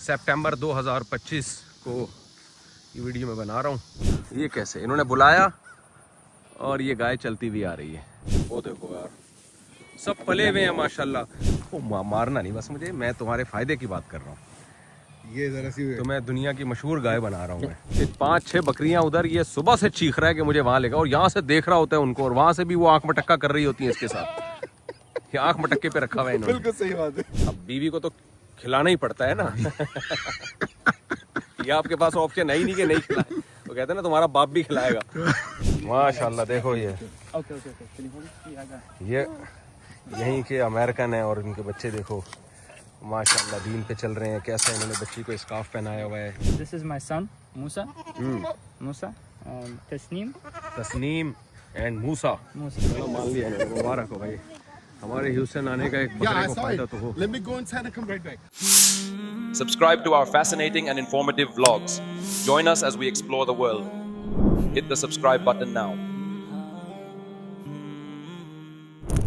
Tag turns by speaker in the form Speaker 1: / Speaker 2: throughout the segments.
Speaker 1: सितंबर 2025 को ये वीडियो मैं बना रहा हूँ। ये कैसे इन्होंने बुलाया और ये गाय चलती हुई आ रही है। वो देखो यार, सब पले हुए हैं माशाल्लाह। वो मारना नहीं बस मुझे, मैं तुम्हारे फायदे की बात कर रहा हूँ।
Speaker 2: ये जरा सी
Speaker 1: तो मैं दुनिया की मशहूर गाय बना रहा हूँ मैं। 5-6 बकरियां उधर, ये सुबह से चीख रहा है कि मुझे वहां लेगा, और यहाँ से देख रहा होता है उनको, और वहां से भी वो आंख मटक्का कर रही होती है इसके साथ। ये आंख मटक्के पे रखा हुआ है इन्होंने।
Speaker 2: बिल्कुल सही बात है।
Speaker 1: अब बीवी को तो खिलाना ही पड़ता है ना। ये आपके पास ऑप्शन है ही नहीं कि नहीं खिलाए। वो कहते हैं ना तुम्हारा बाप भी खिलाएगा। माशाल्लाह देखो ये यहीं के अमेरिकन है, और इनके बच्चे देखो माशाल्लाह दीन पे चल रहे हैं। कैसा इन्होंने बच्ची को स्कार्फ पहनाया हुआ है।
Speaker 3: This is my son, Musa. Musa and
Speaker 1: Tasneem and Musa. मान लिया इन्होंने, मुबारक हो भाई। हमारे ह्यूस्टन आने का एक बकरे को फायदा तो हो।
Speaker 2: Let me go inside and come right back.
Speaker 4: Subscribe to our fascinating and informative vlogs. Join us as we explore the world. Hit the subscribe button now.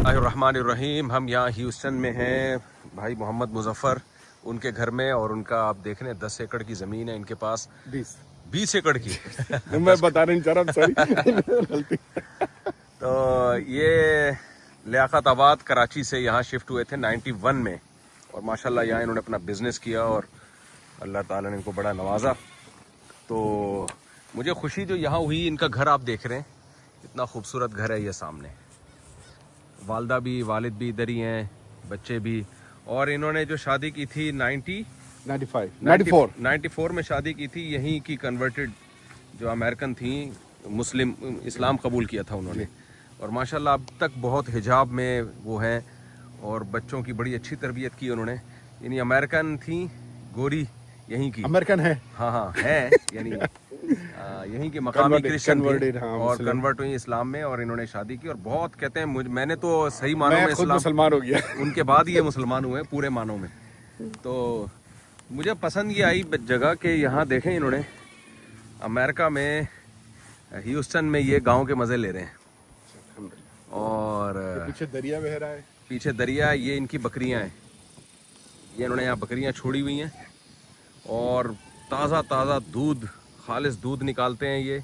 Speaker 1: रहमानिर्रहीम। हम यहाँ ह्यूस्टन में हैं, भाई मोहम्मद मुजफ्फर उनके घर में, और उनका आप देख रहे हैं 10 एकड़ की ज़मीन है इनके पास। 20 एकड़ की।
Speaker 2: मैं बता नहीं चाह रहा, सॉरी।
Speaker 1: तो ये लियाकताबाद कराची से यहाँ शिफ्ट हुए थे 91 में, और माशाल्लाह यहाँ इन्होंने अपना बिजनेस किया और अल्लाह ताला ने इनको बड़ा नवाजा। तो मुझे खुशी जो यहाँ हुई, इनका घर आप देख रहे हैं, इतना खूबसूरत घर है ये सामने। वालदा भी वालिद भी इधर ही हैं, बच्चे भी। और इन्होंने जो शादी की थी 94 में शादी की थी, यहीं की कन्वर्टेड जो अमेरिकन थी, मुस्लिम इस्लाम कबूल किया था उन्होंने। और माशाल्लाह अब तक बहुत हिजाब में वो हैं, और बच्चों की बड़ी अच्छी तरबियत की उन्होंने। यानी अमेरिकन थी, गोरी यहीं की,
Speaker 2: अमेरिकन है।
Speaker 1: हाँ है, यानी यहीं के मकामी क्रिश्चियन थे, और कन्वर्ट हुई इस्लाम में, और इन्होंने शादी की। और बहुत कहते हैं मैंने तो सही मानों में इस्लाम
Speaker 2: मुसलमान हो गया।
Speaker 1: उनके बाद ये मुसलमान हुए पूरे मानों में। तो मुझे पसंद ये आई जगह के यहाँ देखें इन्होंने अमेरिका में ह्यूस्टन में ये गांव के मज़े ले रहे हैं। और
Speaker 2: पीछे दरिया बह रहा है,
Speaker 1: पीछे दरिया, ये इनकी बकरियां हैं। ये इन्होंने यहाँ बकरियां छोड़ी हुई हैं, और ताज़ा ताज़ा दूध, खालिस दूध निकालते हैं ये।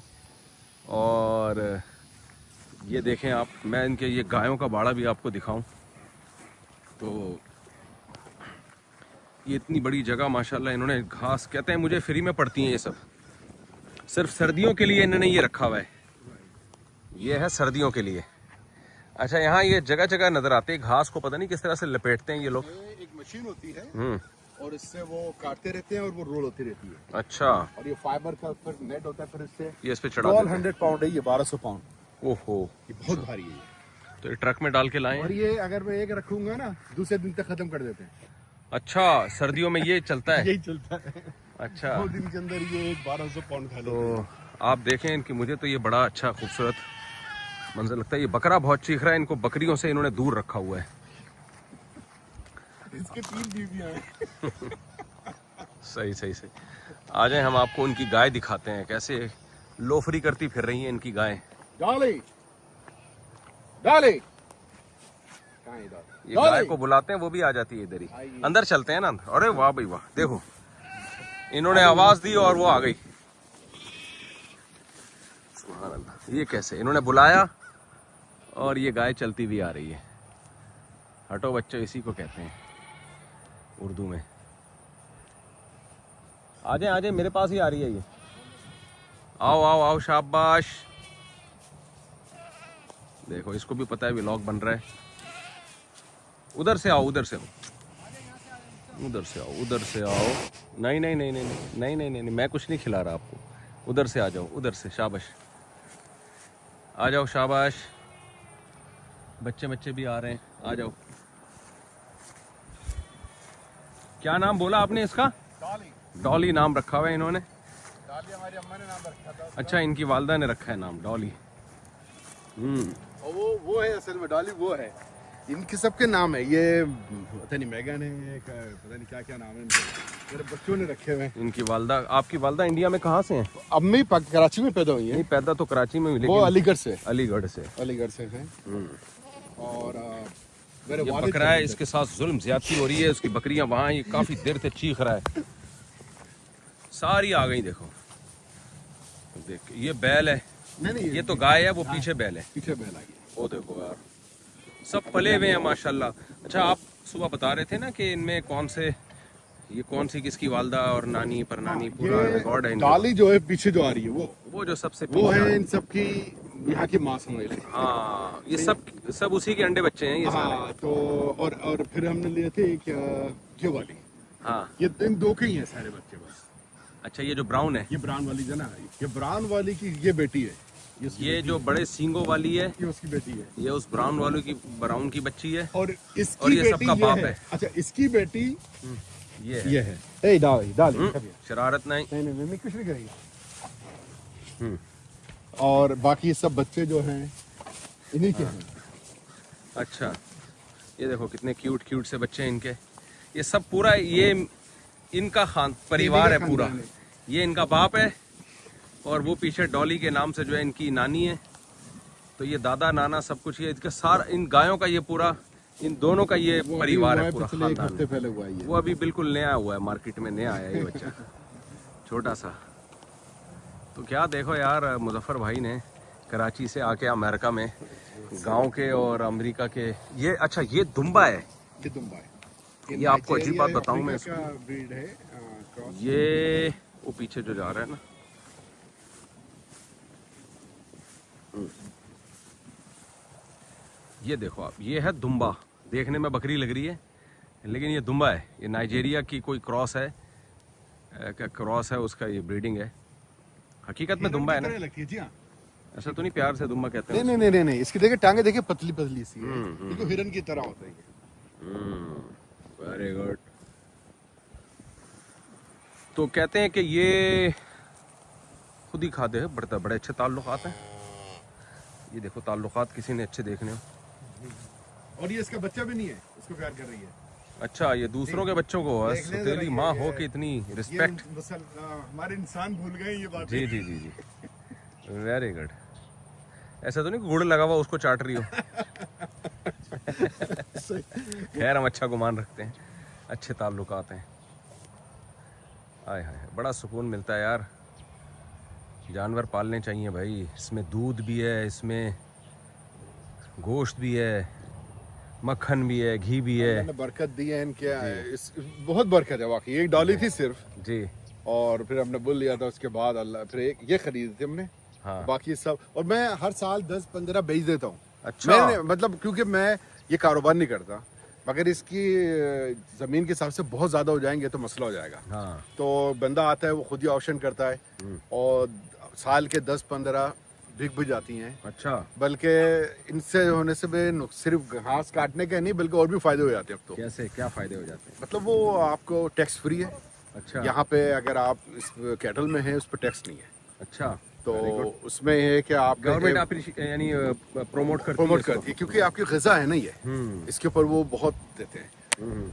Speaker 1: और ये देखें आप, मैं इनके ये गायों का बाड़ा भी आपको दिखाऊं तो ये इतनी बड़ी जगह माशाल्लाह इन्होंने घास, कहते हैं मुझे फ्री में पड़ती हैं ये सब, सिर्फ सर्दियों के लिए इन्होंने ये रखा हुआ है। ये है सर्दियों के लिए। अच्छा, यहाँ ये जगह जगह नजर आते हैं घास को, पता नहीं किस तरह से लपेटते हैं ये लोग।
Speaker 2: एक मशीन होती है और इससे वो काटते रहते हैं और वो रोल होती रहती है।
Speaker 1: अच्छा।
Speaker 2: और ये फाइबर का फिर नेट होता है, फिर इससे
Speaker 1: ये इस पे चढ़ा देते हैं।
Speaker 2: 100 पाउंड है ये, 1200 पाउंड।
Speaker 1: ओहो,
Speaker 2: ये बहुत भारी है।
Speaker 1: तो ये ट्रक में डाल के लाए।
Speaker 2: और ये अगर मैं एक रखूंगा ना, दूसरे दिन तक खत्म कर देते हैं।
Speaker 1: अच्छा, सर्दियों में ये चलता है।
Speaker 2: यही चलता है।
Speaker 1: अच्छा,
Speaker 2: 2 दिन के अंदर ये 1200 पाउंड खा लेते
Speaker 1: तो आप देखें इनकी, मुझे तो ये बड़ा अच्छा खूबसूरत मंजर लगता है। ये बकरा बहुत चीख रहा है, इनको बकरियों से इन्होंने दूर रखा हुआ है।
Speaker 2: इसके 3 बीवियां हैं।
Speaker 1: सही। आ जाए, हम आपको उनकी गाय दिखाते हैं, कैसे लोफरी करती फिर रही हैं इनकी गायें।
Speaker 2: डाले
Speaker 1: ये गाय को बुलाते हैं, वो भी आ जाती है इधर ही। अंदर चलते हैं ना। अरे वाह भाई वाह, देखो इन्होंने आवाज दी और वो आ गई। सुभान अल्लाह, ये कैसे इन्होंने बुलाया और ये गाय चलती हुई आ रही है। हटो बच्चों, इसी को कहते हैं उर्दू में। आ जाए, मेरे पास ही आ रही है ये। आओ, शाबाश। देखो इसको भी पता है व्लॉग बन रहा है। उधर से आओ। नहीं, मैं कुछ नहीं खिला रहा आपको। उधर से आ जाओ, उधर से। शाबाश, आ जाओ, शाबाश। बच्चे भी आ रहे हैं, आ जाओ। क्या नाम बोला आपने इसका? डॉली नाम रखा हुआ है इन्होंने।
Speaker 2: डॉली हमारी अम्मा ने नाम रखा था।
Speaker 1: अच्छा, इनकी वालदा ने रखा है नाम डॉली।
Speaker 2: और वो है असल में, डॉली वो है। इनके सबके नाम है। ये पता नहीं मैगन है, पता नहीं क्या नाम है इनके, मेरे बच्चों ने रखे हुए हैं।
Speaker 1: इनकी वालदा, आपकी वालदा इंडिया में कहाँ से हैं?
Speaker 2: अब मैं कराची में पैदा हुई है।
Speaker 1: नहीं, पैदा तो कराची में हुई,
Speaker 2: वो अलीगढ़ से हैं। और मेरे
Speaker 1: ये बकरा है, इसके साथ जुल्म ज्यादती हो रही है। उसकी बकरियां वहाँ, ये काफी देर से चीख रहा है। सारी आ गई देखो। देख ये बैल है,
Speaker 2: नहीं
Speaker 1: ये तो गाय है, वो पीछे बैल है।
Speaker 2: पीछे बैल आ गया।
Speaker 1: वो देखो यार, सब पले हुए हैं माशाल्लाह। अच्छा, आप सुबह बता रहे थे ना कि इनमें कौन सी किसकी वालदा और नानी पर नानी पूरा रिकॉर्ड है इनका।
Speaker 2: डाली जो है पीछे जो आ रही है
Speaker 1: वो जो सबसे
Speaker 2: वो
Speaker 1: पीछे
Speaker 2: है इन सबकी यहाँ की माँ समझ ले।
Speaker 1: हाँ, ये सब उसी के अंडे बच्चे हैं ये सारे।
Speaker 2: हाँ, तो और फिर हमने लिए थे ये वाली।
Speaker 1: हाँ,
Speaker 2: ये इन दो के ही हैं सारे बच्चे बस।
Speaker 1: अच्छा, ये जो ब्राउन है,
Speaker 2: ये ब्राउन वाली जो ना, ये ब्राउन वाली की ये बेटी है।
Speaker 1: ये जो बड़े सींगों वाली है,
Speaker 2: ये उसकी बेटी है।
Speaker 1: ये उस ब्राउन की बच्ची है।
Speaker 2: और इसकी
Speaker 1: और ये
Speaker 2: बेटी
Speaker 1: सबका बाप है।
Speaker 2: अच्छा, इसकी बेटी
Speaker 1: ये है।
Speaker 2: ये है। ए डाल
Speaker 1: शरारत नहीं।
Speaker 2: नहीं मम्मी कुछ नहीं करेगी।
Speaker 1: हम्म,
Speaker 2: और बाकी सब बच्चे जो हैं इन्हीं के हैं।
Speaker 1: अच्छा, ये देखो कितने क्यूट से बच्चे हैं इनके। ये सब पूरा ये इनका परिवार है पूरा।
Speaker 2: खानदान है।
Speaker 1: ये इनका बाप है और वो पीछे डॉली के नाम से जो है इनकी नानी है। तो ये दादा नाना सब कुछ, ये इसका सारा इन गायों का ये पूरा, इन दोनों का ये
Speaker 2: वो
Speaker 1: परिवार
Speaker 2: अभी
Speaker 1: है
Speaker 2: हुआ
Speaker 1: पूरा
Speaker 2: पिछले एक
Speaker 1: खानदान।
Speaker 2: हफ्ते पहले हुआ है ये।
Speaker 1: वो अभी बिल्कुल नया हुआ है, मार्केट में नया आया है ये बच्चा, छोटा सा। तो क्या देखो यार, मुजफ्फर भाई ने कराची से आके अमेरिका में गांव के और अमेरिका के ये, अच्छा ये दुम्बा है।
Speaker 2: ये दुम्बा है।
Speaker 1: ये आपको अजीब बात बताऊं मैं,
Speaker 2: अफ्रीका का ब्रीड है, क्रॉस।
Speaker 1: ये वो पीछे जो जा रहा है ना, ये देखो आप, ये है दुम्बा। देखने में बकरी लग रही है लेकिन ये दुम्बा है। ये नाइजीरिया की कोई क्रॉस है, उसका ये ब्रीडिंग है। हकीकत में दुम्बा है ना,
Speaker 2: लगती है जी। हाँ,
Speaker 1: ऐसा तो नहीं प्यार से दुम्बा कहते हैं?
Speaker 2: नहीं इसकी देखिए टांगे देखिए पतली पतली सी है। ये तो हिरन की तरह होता है ये।
Speaker 1: Very good. तो कहते हैं कि ये खुद ही खाते हैं, बड़े अच्छे ताल्लुकात हैं। ये देखो ताल्लुकात किसी ने अच्छे देखने हो।
Speaker 2: और ये इसका बच्चा भी नहीं है, इसको प्यार कर रही है।
Speaker 1: अच्छा, ये दूसरों के बच्चों को
Speaker 2: देख ले
Speaker 1: तेरी
Speaker 2: जरा,
Speaker 1: माँ
Speaker 2: ये-
Speaker 1: हो के इतनी
Speaker 2: ये
Speaker 1: रिस्पेक्ट।
Speaker 2: हमारे इंसान भूल गए ये बात।
Speaker 1: जी जी जी जी, वेरी गुड। ऐसा तो नहीं कि गुड़ लगा हुआ उसको चाट रही हो? खैर, हम अच्छा गुमान रखते हैं, अच्छे ताल्लुकात हैं। आय हाय, बड़ा सुकून मिलता है यार। जानवर पालने चाहिए भाई, इसमें दूध भी है, इसमें गोश्त भी है, मक्खन भी है, घी भी है।
Speaker 2: मैंने बरकत दी है इनके, बहुत बरकत है वाकई। एक डॉली थी सिर्फ,
Speaker 1: जी
Speaker 2: और फिर हमने बुल लिया था। उसके बाद अल्लाह फिर एक ये खरीदी थी हमने।
Speaker 1: हाँ।
Speaker 2: बाकी सब, और मैं हर साल 10-15 बेच देता हूँ।
Speaker 1: अच्छा।
Speaker 2: मैंने मतलब, क्योंकि मैं ये कारोबार नहीं करता, मगर इसकी जमीन के हिसाब से बहुत ज्यादा हो जाएंगे तो मसला हो जाएगा।
Speaker 1: हाँ।
Speaker 2: तो बंदा आता है, वो खुद ही ऑप्शन करता है और साल के 10-15 बिक भी जाती हैं।
Speaker 1: अच्छा,
Speaker 2: बल्कि इनसे होने से भी सिर्फ घास काटने के नहीं, बल्कि और भी फायदे हो जाते हैं अब तो।
Speaker 1: कैसे, क्या फायदे हो जाते हैं?
Speaker 2: मतलब वो आपको टैक्स फ्री है।
Speaker 1: अच्छा,
Speaker 2: यहाँ पे अगर आप इस कैटल में हैं, उस पर टैक्स नहीं है।
Speaker 1: अच्छा,
Speaker 2: तो उसमें है कि आप
Speaker 1: गवर्नमेंट आप यानी प्रमोट
Speaker 2: प्रमोट करती है, क्योंकि आपकी ग़िज़ा है ना ये, इसके ऊपर वो बहुत देते हैं।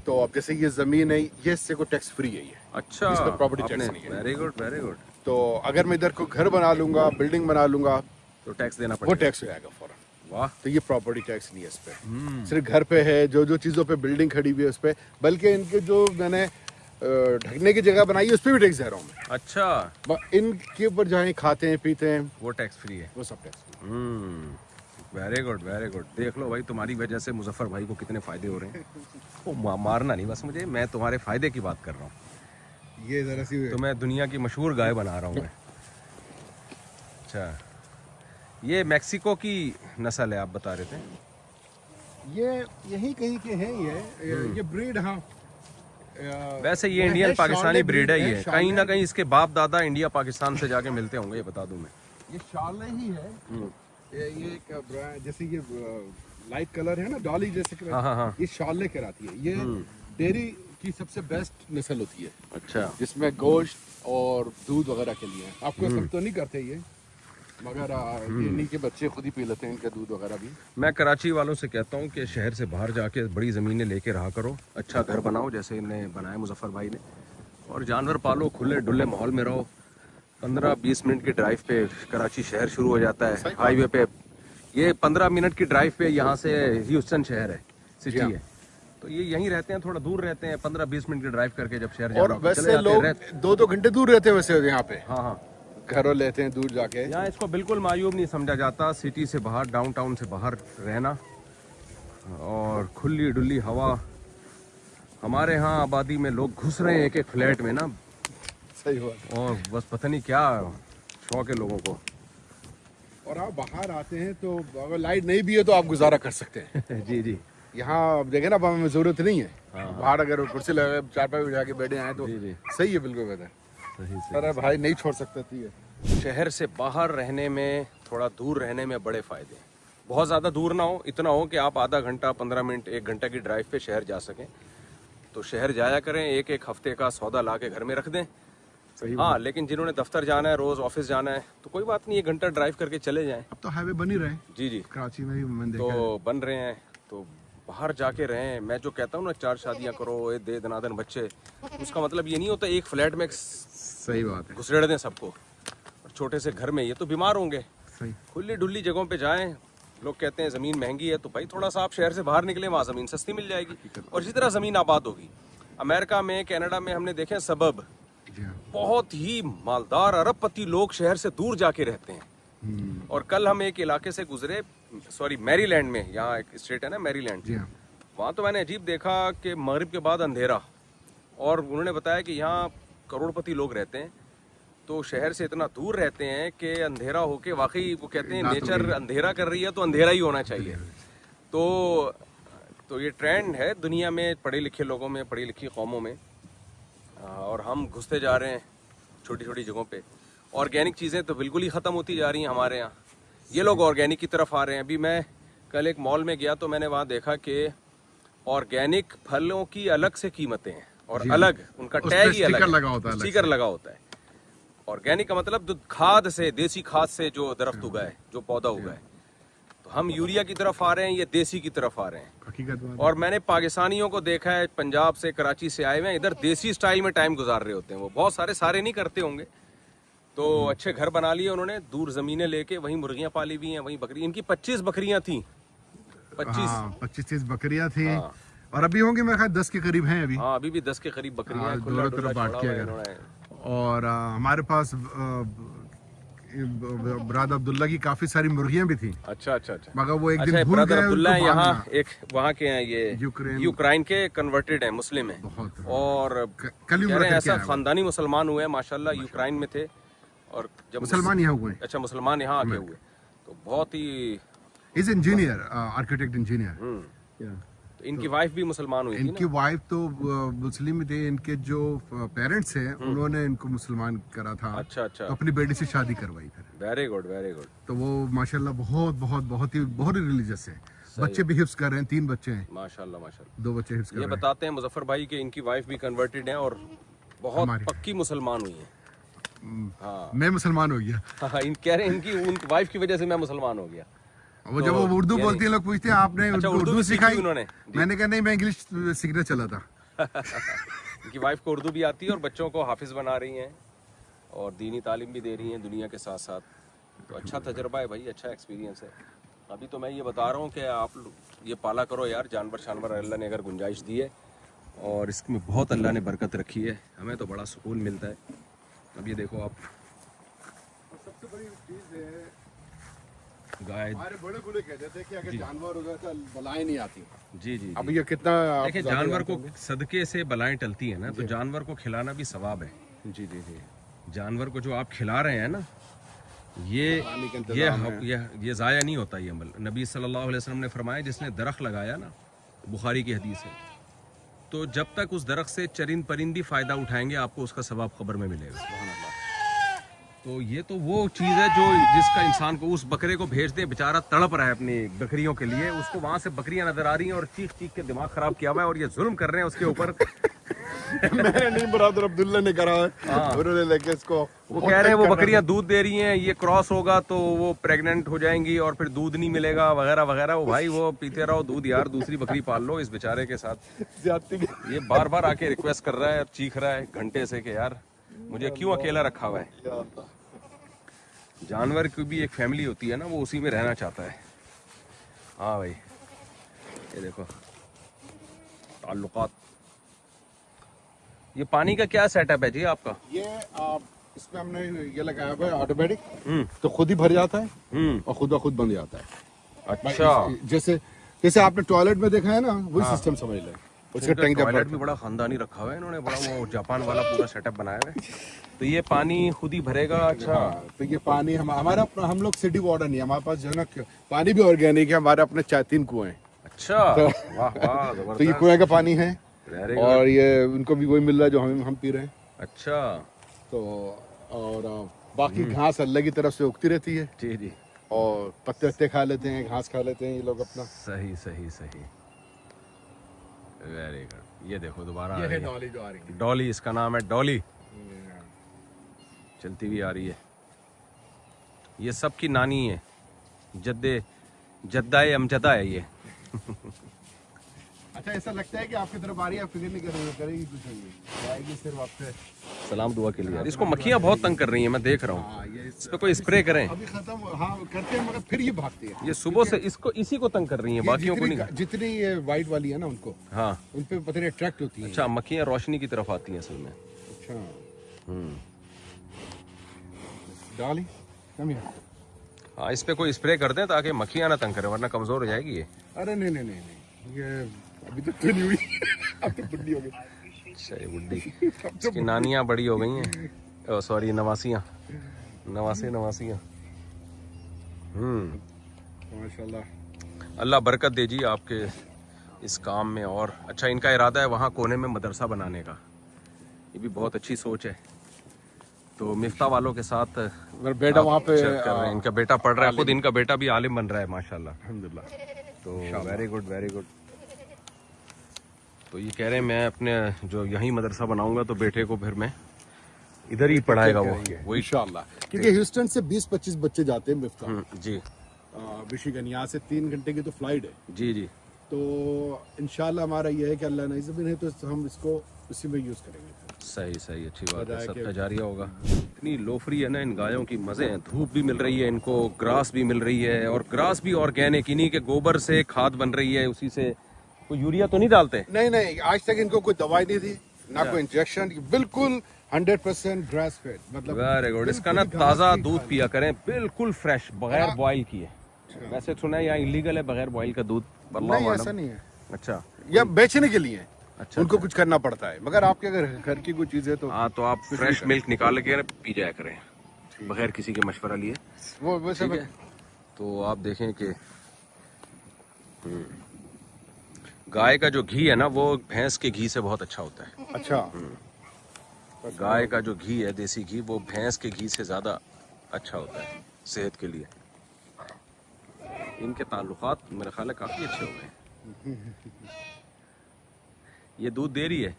Speaker 2: तो अब जैसे ये जमीन है, ये इससे को टैक्स फ्री है ये।
Speaker 1: अच्छा,
Speaker 2: इस पर प्रॉपर्टी टैक्स नहीं है।
Speaker 1: Very good, very good.
Speaker 2: तो अगर मैं इधर को घर बना लूंगा, बिल्डिंग बना लूंगा,
Speaker 1: तो टैक्स देना
Speaker 2: वो
Speaker 1: पड़ेगा।
Speaker 2: टैक्स हो जाएगा फौरन।
Speaker 1: वाह,
Speaker 2: तो ये प्रॉपर्टी टैक्स नहीं है इस पे। सिर्फ घर पे है, जो चीजों पे बिल्डिंग खड़ी हुई है उस पे, बल्कि इनके जो मैंने ढकने की जगह बनाई है उस पे भी टैक्स दे रहा हूँ मैं।
Speaker 1: अच्छा,
Speaker 2: इनके ऊपर जहाँ खाते हैं पीते हैं
Speaker 1: वो टैक्स फ्री है।
Speaker 2: वो सब tax.
Speaker 1: Very good, very good. देख लो भाई, तुम्हारी वजह से मुजफ्फर भाई को कितने फायदे हो रहे हैं। वो मारना नहीं बस मुझे, मैं तुम्हारे फायदे की बात कर रहा हूँ।
Speaker 2: ये जरा सी
Speaker 1: तो मैं दुनिया की मशहूर गाय बना रहा हूँ मैं। अच्छा, ये मैक्सिको की नस्ल है आप बता रहे थे?
Speaker 2: ये यही कहीं के हैं ये ब्रीड। हाँ,
Speaker 1: वैसे ये इंडियन पाकिस्तानी ब्रीड है। ये कहीं ना कहीं इसके बाप दादा इंडिया पाकिस्तान से जाके मिलते होंगे, ये बता दूं मैं।
Speaker 2: ये शार्ले ही है। ये एक जैसे ये लाइट कलर है ना, डॉली जैसे कलर।
Speaker 1: हाँ, हाँ, हाँ।
Speaker 2: ये शार्ले कहलाती है। ये डेयरी की सबसे बेस्ट नस्ल होती है,
Speaker 1: अच्छा,
Speaker 2: जिसमें गोश्त और दूध वगैरह के लिए। आपको सब तो नहीं करते ये, मगर ये इन्हीं के बच्चे खुद ही पी लेते हैं इनका दूध वगैरह भी।
Speaker 1: मैं कराची वालों से कहता हूँ कि शहर से बाहर जाके बड़ी ज़मीनें लेके रहा करो, अच्छा घर बनाओ जैसे इन्हें बनाया मुजफ्फर भाई ने, और जानवर पालो, खुले डुल्ले माहौल में रहो। 15-20 मिनट की ड्राइव पे कराची शहर शुरू हो जाता है, हाईवे पे। ये 15 मिनट की ड्राइव पे यहाँ से ह्यूस्टन शहर है, सिटी है। तो ये यहीं रहते हैं, थोड़ा दूर रहते हैं, 15-20 मिनट की ड्राइव करके जब शहर
Speaker 2: और
Speaker 1: जाना हो तो चले
Speaker 2: वैसे
Speaker 1: जाते हैं,
Speaker 2: लोग 2-2 घंटे दूर रहते हैं वैसे यहाँ पे,
Speaker 1: हाँ हाँ।
Speaker 2: घरों लेते हैं दूर जाके।
Speaker 1: यहाँ इसको बिल्कुल मायूब नहीं समझा जाता, सिटी से बाहर, डाउनटाउन से बाहर रहना और खुली डुली हवा। हमारे यहाँ आबादी में लोग घुस रहे हैं एक एक फ्लैट में ना,
Speaker 2: सही बात।
Speaker 1: और बस पता नहीं क्या शौक है लोगों को।
Speaker 2: और आप बाहर आते हैं तो अगर लाइट नहीं भी है तो आप गुजारा कर सकते हैं।
Speaker 1: जी जी
Speaker 2: यहाँ देखे ना, हमें जरूरत नहीं है। बाहर अगर कुर्सी लगा चारपाई बिछा के बैठे हैं तो
Speaker 1: जी जी
Speaker 2: सही है, बिल्कुल बेहतर।
Speaker 1: सही से।
Speaker 2: अरे भाई नहीं छोड़ सकते थी ये।
Speaker 1: शहर से बाहर रहने में, थोड़ा दूर रहने में बड़े फायदे हैं। बहुत ज़्यादा दूर ना हो, इतना हो कि आप आधा घंटा, 15 मिनट, 1 घंटा की ड्राइव पे शहर जा सकें। तो शहर जाया करें, एक एक हफ्ते का सौदा ला के घर में रख दें।
Speaker 2: सही
Speaker 1: हाँ, लेकिन जिन्होंने दफ्तर जाना है, रोज ऑफिस जाना है, तो कोई बात नहीं, 1 घंटा ड्राइव करके चले जाएं।
Speaker 2: अब तो हाईवे बन ही रहे हैं
Speaker 1: जी जी,
Speaker 2: कराची में भी, मैंने देखा है।
Speaker 1: तो बन रहे हैं, तो बाहर जाके रहें। मैं जो कहता हूँ ना, 4 शादियाँ करो, ये दे दनादन बच्चे, उसका मतलब ये नहीं होता एक फ्लैट में
Speaker 2: सही बात है।
Speaker 1: घुसड़े दें सबको, और छोटे से घर में, ये तो बीमार होंगे।
Speaker 2: सही।
Speaker 1: खुली डुल्ली जगहों पे जाएं। लोग कहते हैं ज़मीन महंगी है, तो भाई थोड़ा सा आप शहर से बाहर निकले, वहाँ ज़मीन सस्ती मिल जाएगी, और इसी तरह ज़मीन आबाद होगी। अमेरिका में, कनाडा में हमने देखे सबब,
Speaker 2: जी हाँ।
Speaker 1: बहुत ही मालदार अरबपति लोग शहर से दूर जाके रहते हैं। और कल हम एक इलाके से गुजरे, सॉरी मैरीलैंड में, यहाँ एक स्टेट है ना मैरीलैंड,
Speaker 2: जी हाँ।
Speaker 1: वहाँ तो मैंने अजीब देखा कि मगरिब के बाद अंधेरा, और उन्होंने बताया कि यहाँ करोड़पति लोग रहते हैं, तो शहर से इतना दूर रहते हैं कि अंधेरा होके, वाकई वो कहते हैं नेचर अंधेरा कर रही है तो अंधेरा ही होना चाहिए। तो ये ट्रेंड है दुनिया में, पढ़े लिखे लोगों में, पढ़ी लिखी कौमों में, और हम घुसते जा रहे हैं छोटी छोटी जगहों पे। ऑर्गेनिक चीज़ें तो बिल्कुल ही ख़त्म होती जा रही हैं हमारे यहाँ, ये लोग ऑर्गेनिक की तरफ आ रहे हैं। अभी मैं कल एक मॉल में गया तो मैंने वहाँ देखा कि ऑर्गेनिक फलों की अलग से कीमतें हैं, और अलग उनका टैग ही अलग है, स्टिकर लगा होता है। ऑर्गेनिक का मतलब जो खाद से, देसी खाद से जो दरख्त उगा है, जो पौधा उगा है। तो हम यूरिया की तरफ आ रहे हैं, ये देसी की तरफ आ रहे हैं।
Speaker 2: हकीकत बात है।
Speaker 1: और मैंने पाकिस्तानियों को देखा है, पंजाब से, कराची से आए हुए हैं, इधर देसी स्टाइल में टाइम गुजार रहे होते हैं। वो बहुत सारे नहीं करते होंगे, तो अच्छे घर बना लिए उन्होंने, दूर जमीनें लेके, वहीं मुर्गियां पाली हुई हैं, वहीं बकरी। इनकी 25 बकरियां थी,
Speaker 2: 25-30 बकरियां थी। और अभी होंगे मेरे ख्याल 10 के करीब हैं अभी।
Speaker 1: हाँ, अभी भी 10 के करीब बकरियां हैं, खुला
Speaker 2: दोनों
Speaker 1: डुला
Speaker 2: तरफ बांट
Speaker 1: छोड़ा
Speaker 2: किया
Speaker 1: हुआ है
Speaker 2: गया।
Speaker 1: इन्होंने।
Speaker 2: और हमारे पास ब्रादर अब्दुल्ला की काफी सारी मुर्गियां भी थी,
Speaker 1: अच्छा अच्छा अच्छा।
Speaker 2: मगर वो एक
Speaker 1: अच्छा,
Speaker 2: दिन भूल
Speaker 1: ब्रदर
Speaker 2: गए
Speaker 1: अब्दुल्ला
Speaker 2: उनको
Speaker 1: यहाँ
Speaker 2: बांधना।
Speaker 1: एक वहाँ के हैं, ये यूक्रेन के कन्वर्टेड हैं, मुस्लिम हैं,
Speaker 2: बहुत।
Speaker 1: और
Speaker 2: कल ही
Speaker 1: कह रहे
Speaker 2: उम्र
Speaker 1: हैं
Speaker 2: करके
Speaker 1: ऐसा
Speaker 2: आया वो।
Speaker 1: खानदानी मुसलमान हुए हैं माशाल्लाह, यूक्रेन में थे, और जब
Speaker 2: मुसलमान यहाँ हुए।
Speaker 1: अच्छा, मुसलमान यहाँ आके हुए, तो बहुत ही।
Speaker 2: Is engineer, architect engineer.
Speaker 1: तो इनकी वाइफ भी मुसलमान हुई थी
Speaker 2: इनकी वाइफ तो मुस्लिम थे, इनके जो पेरेंट्स हैं उन्होंने इनको मुसलमान करा था।
Speaker 1: अच्छा अच्छा,
Speaker 2: तो अपनी बेटी से शादी करवाई फिर।
Speaker 1: Very good very good.
Speaker 2: तो वो माशाल्लाह बहुत ही रिलीजियस है। बच्चे भी हिफ्स कर रहे हैं, 3 बच्चे हैं,
Speaker 1: माशाल्लाह माशाल्लाह।
Speaker 2: 2 बच्चे हिफ्स कर
Speaker 1: ये
Speaker 2: रहे हैं।
Speaker 1: बताते हैं मुजफ्फर भाई कि इनकी वाइफ भी कन्वर्टेड है और बहुत
Speaker 2: हमारी।
Speaker 1: पक्की मुसलमान हुई है। हाँ
Speaker 2: मैं मुसलमान हो गया।
Speaker 1: हाँ, कह रहे हैं इनकी वाइफ की वजह से मैं मुसलमान हो गया।
Speaker 2: वो जब वो उर्दू बोलती है, लोग पूछते हैं आपने
Speaker 1: अच्छा,
Speaker 2: उर्दू
Speaker 1: भी
Speaker 2: सिखाई?
Speaker 1: उन्होंने?
Speaker 2: मैंने कहा नहीं, मैं इंग्लिश सीखने चला था।
Speaker 1: इनकी वाइफ को उर्दू भी आती है और बच्चों को हाफिज बना रही हैं और दीनी तालीम भी दे रही हैं दुनिया के साथ साथ। तो अच्छा तजर्बा है भाई, अच्छा एक्सपीरियंस है। अभी तो मैं ये बता रहा हूँ कि आप ये पाला करो यार, जानवर अल्लाह ने अगर गुंजाइश दी है, और इसमें बहुत अल्लाह ने बरकत रखी है, हमें तो बड़ा सुकून मिलता है। अब ये देखो आप,
Speaker 2: सबसे बड़ी चीज है,
Speaker 1: गाय।
Speaker 2: हमारे बड़े कहते थे कि अगर जानवर होगा तो बलाएं नहीं आती।
Speaker 1: जी जी,
Speaker 2: अब ये कितना
Speaker 1: देखिए, जानवर को सदके से बलाएं टलती है ना, तो जानवर को खिलाना भी सवाब है। जी जी जी, जानवर को जो आप खिला रहे हैं ना, ये ज़ाया नहीं होता ये अमल। नबी सल्लल्लाहु अलैहि वसल्लम ने फरमाया, जिसने दरख्त लगाया ना, बुखारी की हदीस है, तो जब तक उस दरख्त से चरिंद परिंदी फ़ायदा उठाएंगे, आपको उसका सवाब खबर में मिलेगा। तो ये तो वो चीज़ है जो जिसका इंसान को, उस बकरे को भेज दे, बेचारा तड़प रहा है अपनी बकरियों के लिए, उसको वहाँ से बकरियां नजर आ रही हैं और चीख चीख के दिमाग खराब किया हुआ है, और ये जुल्म कर रहे हैं उसके ऊपर।
Speaker 2: मैंने नहीं, ब्रदर अब्दुल्ला ने करा है, उन्होंने लेके इसको,
Speaker 1: वो कह रहे हैं वो बकरियां दूध दे रही हैं, ये क्रॉस होगा तो वो प्रेग्नेंट हो जाएंगी और फिर दूध नहीं मिलेगा वगैरह वगैरह। वो भाई वो पीते रहो दूध यार, दूसरी बकरी पाल लो इस बेचारे के साथ। ये बार बार आके रिक्वेस्ट कर रहा है, चीख रहा है घंटे से कि यार मुझे क्यों अकेला रखा हुआ है। जानवर की भी एक फैमिली होती है ना, वो उसी में रहना चाहता है। हाँ भाई, ये देखो, ताल्लुकात। ये पानी का क्या सेटअप है जी आपका?
Speaker 2: ये इसमें हमने ये लगाया हुआ है ऑटोमेटिक, तो खुद ही भर जाता है और खुद ब खुद बन जाता है।
Speaker 1: अच्छा,
Speaker 2: जैसे जैसे आपने टॉयलेट में देखा है ना, वही सिस्टम समझ लें। उसका टैंक जब
Speaker 1: टॉयलेट भी बड़ा खानदानी रखा हुआ है इन्होंने, बड़ा वो जापान वाला पूरा सेटअप बनाया हुआ है। तो ये पानी खुद ही भरेगा। अच्छा,
Speaker 2: तो ये पानी हमारा अपना, हम लोग सिटी वाटर नहीं है हमारे पास, जो है ना पानी भी ऑर्गेनिक है, हमारे अपने 3 कुएं हैं।
Speaker 1: अच्छा, वाह वाह,
Speaker 2: तो ये कुएं का पानी है
Speaker 1: Very good.
Speaker 2: और ये उनको भी वही मिल रहा है जो हम पी रहे हैं।
Speaker 1: अच्छा,
Speaker 2: तो और बाकी घास अल्लाह की तरफ से उगती रहती है,
Speaker 1: जी जी,
Speaker 2: और पत्ते वत्ते खा लेते हैं, घास खा लेते हैं ये लोग अपना।
Speaker 1: सही सही सही, वेरी गुड। ये देखो दोबारा
Speaker 2: ये
Speaker 1: आ
Speaker 2: है
Speaker 1: रही है
Speaker 2: डॉली जो आ रही है।
Speaker 1: डॉली, इसका नाम है डॉली, चलती हुई आ रही है। ये सबकी नानी है, जद्दाए अमजदा है ये।
Speaker 2: अच्छा, ऐसा लगता है कि आपकी तरफ आ रही है, फिक्र नहीं करेगी कुछ नहीं, आएगी सिर्फ आपसे
Speaker 1: सलाम दुआ के लिए। यार इसको मक्खियाँ बहुत तंग कर रही हैं, मैं देख रहा हूँ।
Speaker 2: हाँ, ये
Speaker 1: इस पे कोई स्प्रे करें?
Speaker 2: अभी खत्म, हाँ करते हैं, मगर फिर ये भागती है।
Speaker 1: ये सुबह से इसको इसी को तंग कर रही हैं, बाकियों को नहीं।
Speaker 2: जितनी ये वाइट वाली है ना, उनको
Speaker 1: हाँ,
Speaker 2: उन पे पता नहीं अट्रैक्ट होती है।
Speaker 1: अच्छा, मक्खियाँ रोशनी की तरफ आती हैं असल में।
Speaker 2: अच्छा,
Speaker 1: हम्म,
Speaker 2: डाली कम है।
Speaker 1: हाँ, इस पे कोई स्प्रे कर दें ताकि मक्खियाँ ना तंग करें, वरना कमजोर हो जाएगी ये।
Speaker 2: अरे नहीं नहीं नहीं नहीं, ये अभी तक तो नहीं हुई। अब तो बुढ़ी हो गई।
Speaker 1: अच्छा, ये बुड्ढी, इसकी नानियाँ बड़ी हो गई हैं, सॉरी नवासियाँ।
Speaker 2: माशाल्लाह,
Speaker 1: अल्लाह बरकत दे जी आपके इस काम में। और अच्छा, इनका इरादा है वहाँ कोने में मदरसा बनाने का, ये भी बहुत अच्छी सोच है। तो मिफ्ता वालों के साथ
Speaker 2: मेरा बेटा वहाँ पे
Speaker 1: चेक कर रहे हैं, इनका बेटा पढ़ रहा है, खुद इनका बेटा भी आलिम बन रहा है माशाल्लाह।
Speaker 2: अल्हम्दुलिल्लाह।
Speaker 1: तो वेरी गुड वेरी गुड। तो ये कह रहे हैं मैं अपने जो यहीं मदरसा बनाऊंगा तो बेटे को फिर मैं इधर ही पढ़ाएगा वो
Speaker 2: इंशाल्लाह, क्योंकि ह्यूस्टन से 20-25 बच्चे जाते हैं मिफ्ता।
Speaker 1: जी
Speaker 2: मिशिगन, यहाँ से 3 घंटे की तो फ्लाइट है।
Speaker 1: जी जी,
Speaker 2: तो इंशाल्लाह हमारा ये है कि अल्लाह नहीं ज़मीन है तो हम इसको उसी में यूज़ करेंगे।
Speaker 1: सही सही, अच्छी बात है, सबका जारिया होगा। इतनी लोफरी है ना इन गायों की, मजे हैं। धूप भी मिल रही है इनको, ग्रास भी मिल रही है, और ग्रास भी ऑर्गेनिक, इन्हीं के गोबर से खाद बन रही है, उसी से। कोई यूरिया तो नहीं डालते?
Speaker 2: नहीं नहीं, आज तक इनको कोई दवाई नहीं दी, ना कोई इंजेक्शन, बिल्कुल 100% ग्रास फेड। मतलब
Speaker 1: वेरी गुड। इसका ना ताज़ा दूध पिया करें, बिल्कुल फ्रेश, बगैर बॉयल किए। वैसे सुना है यहाँ इलीगल है बगैर बॉयल का दूध,
Speaker 2: नहीं ऐसा नहीं है।
Speaker 1: अच्छा,
Speaker 2: या बेचने के लिए
Speaker 1: अच्छा,
Speaker 2: उनको कुछ करना पड़ता है, मगर आपके अगर घर की कोई चीज है तो
Speaker 1: हाँ, तो आप फ्रेश मिल्क निकाल के पी जाया करें बगैर किसी के मशवरा लिए।
Speaker 2: वो वैसे
Speaker 1: ठीक है। तो आप देखें कि गाय का जो घी है ना, वो भैंस के घी से बहुत अच्छा होता है।
Speaker 2: अच्छा,
Speaker 1: गाय का जो घी है, देसी घी, वो भैंस के घी से ज्यादा अच्छा होता है सेहत के लिए। इनके ताल्लुकात मेरे ख्याल है काफी अच्छे हो गए। ये दूध दे रही है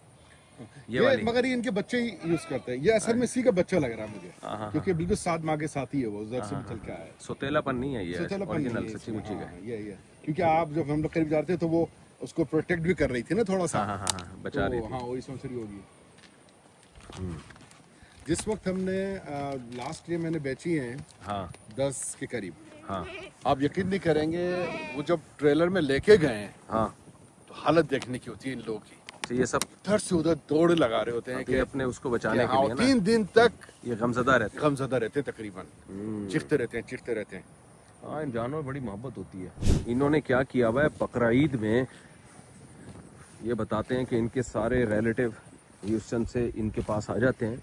Speaker 1: ये वाली,
Speaker 2: मगर ये इनके बच्चे ही यूज करते हैं। ये असल में इसी का बच्चा लग रहा है मुझे,
Speaker 1: हाँ,
Speaker 2: क्योंकि बिल्कुल साथ माँ के साथ ही है, वो उधर से चल के आया है।
Speaker 1: सोतेलापन नहीं है ये,
Speaker 2: सोतेलापन
Speaker 1: ओरिजिनल
Speaker 2: नहीं है
Speaker 1: सच्ची
Speaker 2: इसमें,
Speaker 1: मुच्ची का।
Speaker 2: हाँ, ये क्योंकि आप जब हम लोग करीब जाते थे तो वो उसको प्रोटेक्ट भी कर रही थी ना थोड़ा सा।
Speaker 1: हाँ हाँ हाँ, बचा रही
Speaker 2: तो
Speaker 1: थी।
Speaker 2: हाँ, वही सोच रही होगी। जिस वक्त हमने लास्ट ईयर मैंने बेची हैं
Speaker 1: हाँ
Speaker 2: 10 के करीब,
Speaker 1: हाँ
Speaker 2: आप यकीन नहीं करेंगे, वो जब ट्रेलर में लेके गए हैं
Speaker 1: हाँ,
Speaker 2: तो हालत देखने की होती है इन लोगों की।
Speaker 1: तो ये सब
Speaker 2: इधर से उधर दौड़ लगा रहे होते हैं
Speaker 1: ये
Speaker 2: कि
Speaker 1: अपने उसको बचाने के
Speaker 2: हाँ,
Speaker 1: लिए ना,
Speaker 2: 3 दिन तक
Speaker 1: ये गमजदा रहते हैं।
Speaker 2: गमज़दा रहते हैं तकरीबन, चिढ़ते रहते हैं।
Speaker 1: हाँ, इन जानवर बड़ी मोहब्बत होती है। इन्होंने क्या किया हुआ है, बकरा ईद में ये बताते हैं कि इनके सारे रिलेटिव ह्यूस्टन से इनके पास आ जाते हैं,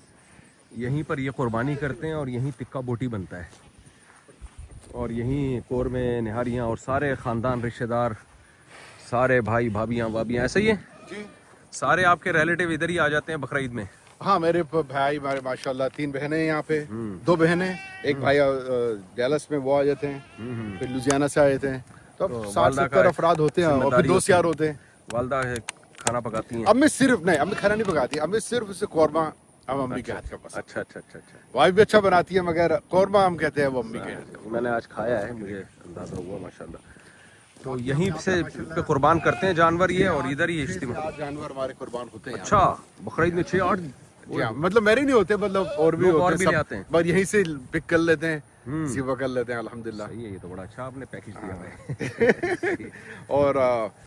Speaker 1: यहीं पर ये कुर्बानी करते हैं और यहीं टिक्का बोटी बनता है, और यहीं कोर में निहारियाँ और सारे ख़ानदान रिश्तेदार, सारे भाई भाभियाँ वाभियाँ, ऐसा ही है
Speaker 2: जी,
Speaker 1: सारे आपके रिलेटिव इधर ही आ जाते हैं बकरा ईद में।
Speaker 2: हाँ, मेरे भाई हमारे माशाल्लाह 3 बहनें हैं यहाँ पे, 2 बहनें, एक भाई डैलस में वो आ जाते हैं, फिर लुधियाना से आए थे। तो 60-70 अफराद होते हैं और फिर दोस्त यार होते हैं।
Speaker 1: वालदा खाना पकाती हैं?
Speaker 2: अम्मी सिर्फ नहीं, अम्मी खाना नहीं पकाती, अम्मी सिर्फ उसे कौरमा हम अम्मी के हाथ का पसंद।
Speaker 1: अच्छा अच्छा अच्छा अच्छा,
Speaker 2: वाइफ भी अच्छा बनाती है, मगर कौरमा हम कहते हैं वो अम्मी के हाथ का।
Speaker 1: मैंने आज खाया है, मुझे अंदाजा हुआ माशाल्लाह। तो यहीं से पे कुर्बान करते हैं जानवर ये, और इधर ही इज्तिमा।
Speaker 2: 6 जानवर हमारे कुर्बान होते हैं।
Speaker 1: अच्छा, बकरा ईद में 6-8?
Speaker 2: क्या मतलब मेरे नहीं होते, मतलब और भी
Speaker 1: लोग
Speaker 2: होते
Speaker 1: और
Speaker 2: हैं
Speaker 1: भी
Speaker 2: सब,
Speaker 1: ले आते हैं।
Speaker 2: बस यहीं से पिक कर लेते हैं सीवा कर लेते हैं अल्हम्दुलिल्लाह।
Speaker 1: सही है, ये तो बड़ा अच्छा आपने पैकेज दिया है।
Speaker 2: और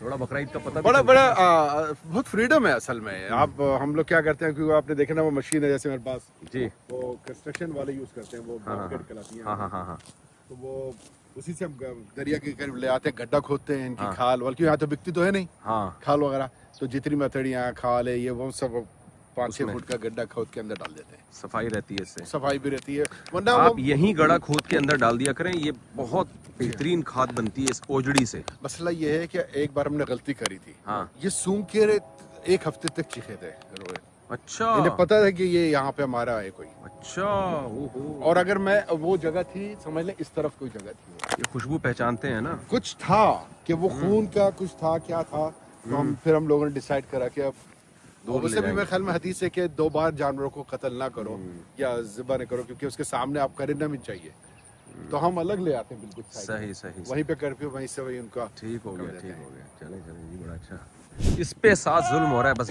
Speaker 1: थोड़ा बकरा ईद का पता भी
Speaker 2: बड़ा
Speaker 1: चलता
Speaker 2: बड़ा बहुत फ्रीडम है असल में। आप हम लोग क्या करते हैं, क्योंकि आपने देखा ना वो मशीन है जैसे मेरे पास,
Speaker 1: जी।
Speaker 2: वो कंस्ट्रक्शन वाले यूज करते हैं, वो मार्केट कहलाती है।
Speaker 1: हाँ हाँ हाँ हाँ।
Speaker 2: तो वो उसी से हम दरिया के करीब ले आते हैं, गड्ढा खोदते हैं, इनकी खाल वाल, क्योंकि यहाँ तो बिकती तो है नहीं
Speaker 1: हाँ
Speaker 2: खाल वगैरह, तो जितनी मथड़ियाँ खाल है ये वो सब 5-6 फुट का गड्ढा खोद के अंदर डाल देते हैं।
Speaker 1: सफाई रहती है इससे।
Speaker 2: सफाई भी रहती है, वरना
Speaker 1: आप
Speaker 2: वो
Speaker 1: यहीं गड़ा खोद के अंदर डाल दिया करें, ये बहुत बेहतरीन खाद बनती है इस ओजड़ी से।
Speaker 2: मसला ये है कि एक बार हमने गलती करी थी।
Speaker 1: हाँ।
Speaker 2: ये सूंघ के 1 हफ्ते तक चीखे थे रोए।
Speaker 1: अच्छा
Speaker 2: इन्हें पता था कि ये यहाँ पे हमारा है कोई।
Speaker 1: अच्छा, ओहो।
Speaker 2: और अगर मैं वो जगह थी, समझ लें इस तरफ कोई जगह थी,
Speaker 1: ये खुशबू पहचानते हैं ना।
Speaker 2: कुछ था कि वो खून का कुछ था, क्या था, तो हम लोगों ने डिसाइड करा कि अब वैसे भी मेरे ख्याल में हदीस है कि 2 बार जानवरों को कत्ल ना करो या ज़िबा न करो, क्योंकि उसके सामने आप करना भी चाहिए। तो हम अलग ले आते हैं बिल्कुल side में।
Speaker 1: सही सही
Speaker 2: वहीं पे करके वहीं से वही उनका
Speaker 1: ठीक हो
Speaker 2: कर
Speaker 1: गया,
Speaker 2: देते
Speaker 1: ठीक
Speaker 2: हैं।
Speaker 1: हो गया। चले चले जी, बड़ा अच्छा। इस पे साथ जुल्म हो रहा है बस।